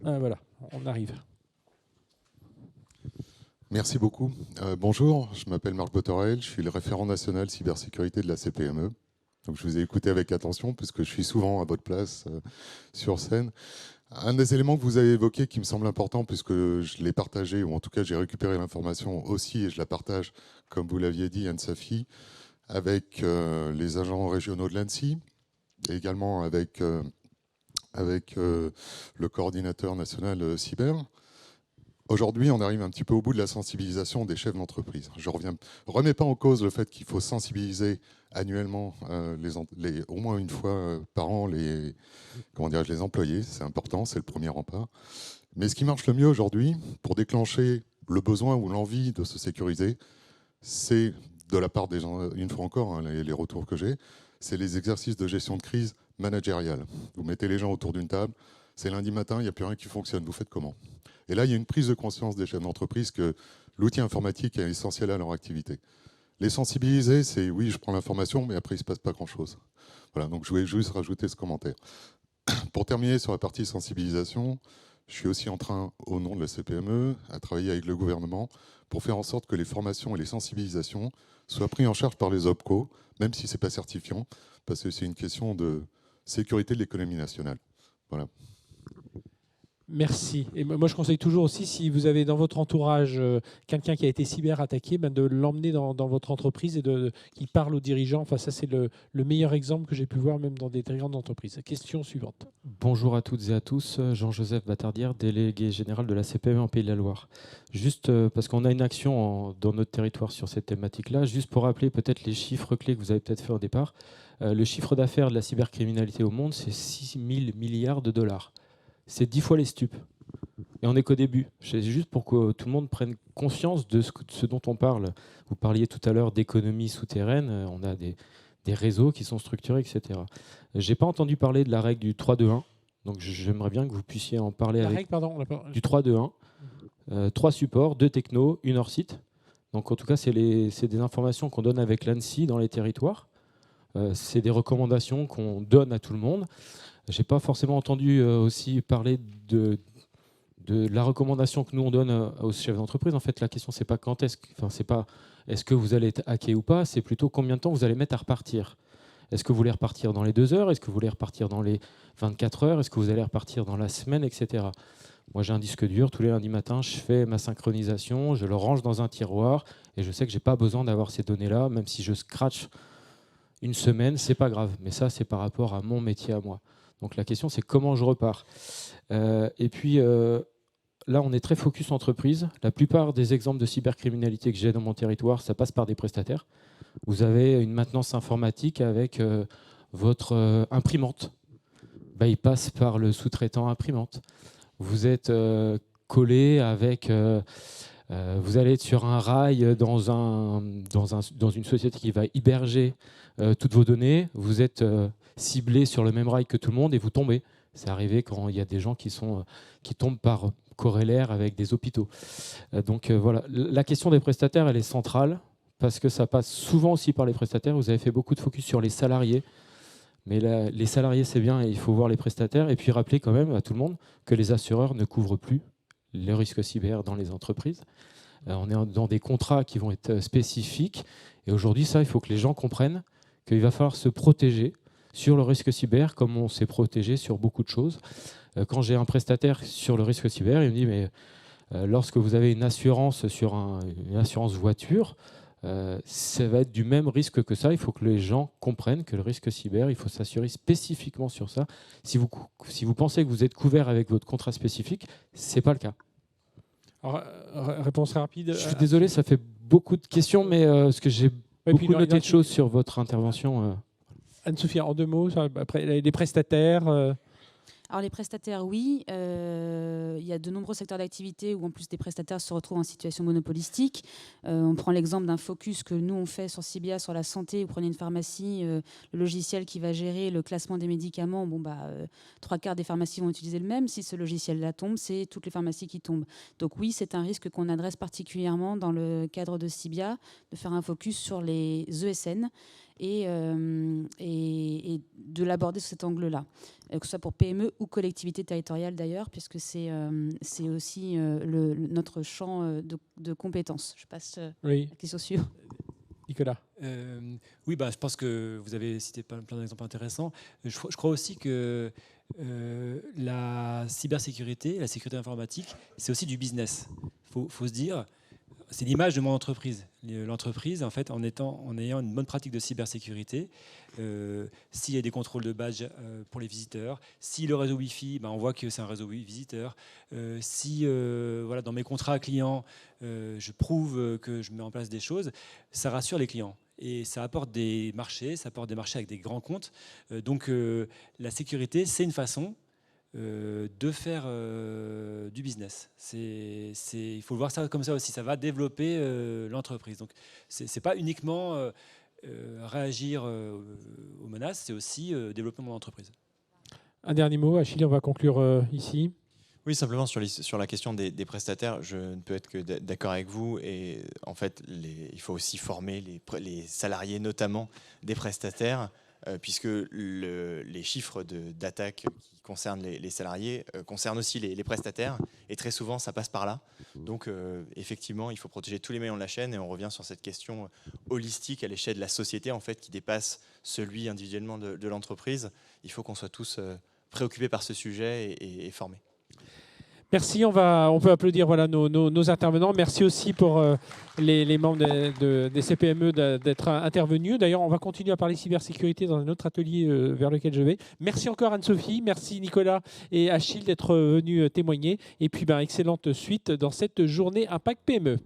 voilà, on arrive. Merci beaucoup. Bonjour, je m'appelle Marc Botorel, je suis le référent national cybersécurité de la CPME. Donc, je vous ai écouté avec attention puisque je suis souvent à votre place sur scène. Un des éléments que vous avez évoqué qui me semble important, puisque je l'ai partagé, ou en tout cas j'ai récupéré l'information aussi et je la partage, comme vous l'aviez dit, Anne-Sophie, avec les agents régionaux de l'ANSSI, et également avec le coordinateur national cyber. Aujourd'hui, on arrive un petit peu au bout de la sensibilisation des chefs d'entreprise. Je ne remets pas en cause le fait qu'il faut sensibiliser annuellement, au moins une fois par an, les employés. C'est important, c'est le premier rempart. Mais ce qui marche le mieux aujourd'hui, pour déclencher le besoin ou l'envie de se sécuriser, c'est, de la part des gens, une fois encore, les retours que j'ai, c'est les exercices de gestion de crise managériale. Vous mettez les gens autour d'une table, c'est lundi matin, il n'y a plus rien qui fonctionne, vous faites comment? Et là, il y a une prise de conscience des chefs d'entreprise que l'outil informatique est essentiel à leur activité. Les sensibiliser, c'est oui, je prends l'information, mais après, il ne se passe pas grand-chose. Voilà, donc je voulais juste rajouter ce commentaire. Pour terminer sur la partie sensibilisation, je suis aussi en train, au nom de la CPME, à travailler avec le gouvernement pour faire en sorte que les formations et les sensibilisations soient prises en charge par les OPCO, même si ce n'est pas certifiant, parce que c'est une question de sécurité de l'économie nationale. Voilà. Merci. Et moi, je conseille toujours aussi, si vous avez dans votre entourage quelqu'un qui a été cyberattaqué, de l'emmener dans votre entreprise et qu'il parle aux dirigeants. Enfin, ça, c'est le meilleur exemple que j'ai pu voir, même dans des très grandes entreprises. Question suivante. Bonjour à toutes et à tous, Jean-Joseph Batardière, délégué général de la CPME en Pays de la Loire. Juste parce qu'on a une action dans notre territoire sur cette thématique-là, juste pour rappeler peut-être les chiffres clés que vous avez peut-être fait au départ. Le chiffre d'affaires de la cybercriminalité au monde, c'est 6 000 milliards de dollars. C'est 10 fois les stupes. Et on n'est qu'au début. C'est juste pour que tout le monde prenne conscience de ce dont on parle. Vous parliez tout à l'heure d'économie souterraine. On a des réseaux qui sont structurés, etc. Je n'ai pas entendu parler de la règle du 3-2-1. Donc j'aimerais bien que vous puissiez en parler Règle, pardon, du 3-2-1. 3 supports, 2 technos, 1 hors site. Donc en tout cas, c'est des informations qu'on donne avec l'ANSSI dans les territoires. C'est des recommandations qu'on donne à tout le monde. Je n'ai pas forcément entendu aussi parler de la recommandation que nous on donne aux chefs d'entreprise. En fait, la question c'est pas est-ce que vous allez être hacké ou pas, c'est plutôt combien de temps vous allez mettre à repartir. Est-ce que vous voulez repartir dans les 2 heures? Est-ce que vous voulez repartir dans les 24 heures? Est-ce que vous allez repartir dans la semaine, etc. Moi, j'ai un disque dur. Tous les lundis matins, je fais ma synchronisation, je le range dans un tiroir et je sais que j'ai pas besoin d'avoir ces données-là, même si je scratch une semaine, c'est pas grave. Mais ça, c'est par rapport à mon métier à moi. Donc la question, c'est comment je repars. Et puis là, on est très focus entreprise. La plupart des exemples de cybercriminalité que j'ai dans mon territoire, ça passe par des prestataires. Vous avez une maintenance informatique avec votre imprimante. Il passe par le sous-traitant imprimante. Vous êtes collé avec... vous allez être sur un rail dans une société qui va héberger toutes vos données. Vous êtes ciblé sur le même rail que tout le monde et vous tombez. C'est arrivé quand il y a des gens qui tombent par corrélaire avec des hôpitaux. Donc voilà, la question des prestataires, elle est centrale parce que ça passe souvent aussi par les prestataires. Vous avez fait beaucoup de focus sur les salariés. Mais les salariés, c'est bien et il faut voir les prestataires. Et puis rappeler quand même à tout le monde que les assureurs ne couvrent plus les risques cyber dans les entreprises. On est dans des contrats qui vont être spécifiques. Et aujourd'hui, ça, il faut que les gens comprennent qu'il va falloir se protéger sur le risque cyber comme on s'est protégé sur beaucoup de choses. Quand j'ai un prestataire sur le risque cyber, il me dit mais lorsque vous avez une assurance sur une assurance voiture, ça va être du même risque que ça. Il faut que les gens comprennent que le risque cyber, il faut s'assurer spécifiquement sur ça. Si vous pensez que vous êtes couvert avec votre contrat spécifique, ce n'est pas le cas. Alors, réponse rapide. Je suis désolé, ça fait beaucoup de questions, mais parce que j'ai beaucoup noté de choses sur votre intervention. Anne-Sophie, en 2 mots, après, les prestataires. Alors les prestataires, oui. Il y a de nombreux secteurs d'activité où en plus des prestataires se retrouvent en situation monopolistique. On prend l'exemple d'un focus que nous on fait sur Cybia sur la santé. Vous prenez une pharmacie, le logiciel qui va gérer le classement des médicaments. 3/4 des pharmacies vont utiliser le même. Si ce logiciel-là tombe, c'est toutes les pharmacies qui tombent. Donc oui, c'est un risque qu'on adresse particulièrement dans le cadre de Cybia, de faire un focus sur les ESN. Et de l'aborder sous cet angle-là, que ce soit pour PME ou collectivité territoriale d'ailleurs, puisque c'est aussi notre champ de compétences. Je passe à la question suivante. Nicolas. Oui, je pense que vous avez cité plein d'exemples intéressants. Je crois aussi que la cybersécurité, la sécurité informatique, c'est aussi du business. Faut se dire... C'est l'image de mon entreprise. L'entreprise, en fait, en ayant une bonne pratique de cybersécurité, s'il y a des contrôles de badge pour les visiteurs, si le réseau Wi-Fi, on voit que c'est un réseau visiteur, si dans mes contrats clients, je prouve que je mets en place des choses, ça rassure les clients. Et ça apporte des marchés, avec des grands comptes. Donc la sécurité, c'est une façon de faire du business. Il faut voir ça comme ça aussi. Ça va développer l'entreprise. Donc, c'est pas uniquement réagir aux menaces, c'est aussi développer mon entreprise. Un dernier mot, Achille, on va conclure ici. Oui, simplement sur la question des prestataires, je ne peux être que d'accord avec vous. Et en fait, il faut aussi former les salariés, notamment des prestataires, puisque les chiffres d'attaque qui concernent les salariés concernent aussi les prestataires. Et très souvent, ça passe par là. Donc, effectivement, il faut protéger tous les maillons de la chaîne. Et on revient sur cette question holistique à l'échelle de la société, en fait, qui dépasse celui individuellement de l'entreprise. Il faut qu'on soit tous préoccupés par ce sujet et formés. Merci, on peut applaudir voilà, nos intervenants. Merci aussi pour les membres des CPME d'être intervenus. D'ailleurs, on va continuer à parler cybersécurité dans un autre atelier vers lequel je vais. Merci encore Anne-Sophie, merci Nicolas et Achille d'être venus témoigner. Et puis, excellente suite dans cette journée Impact PME.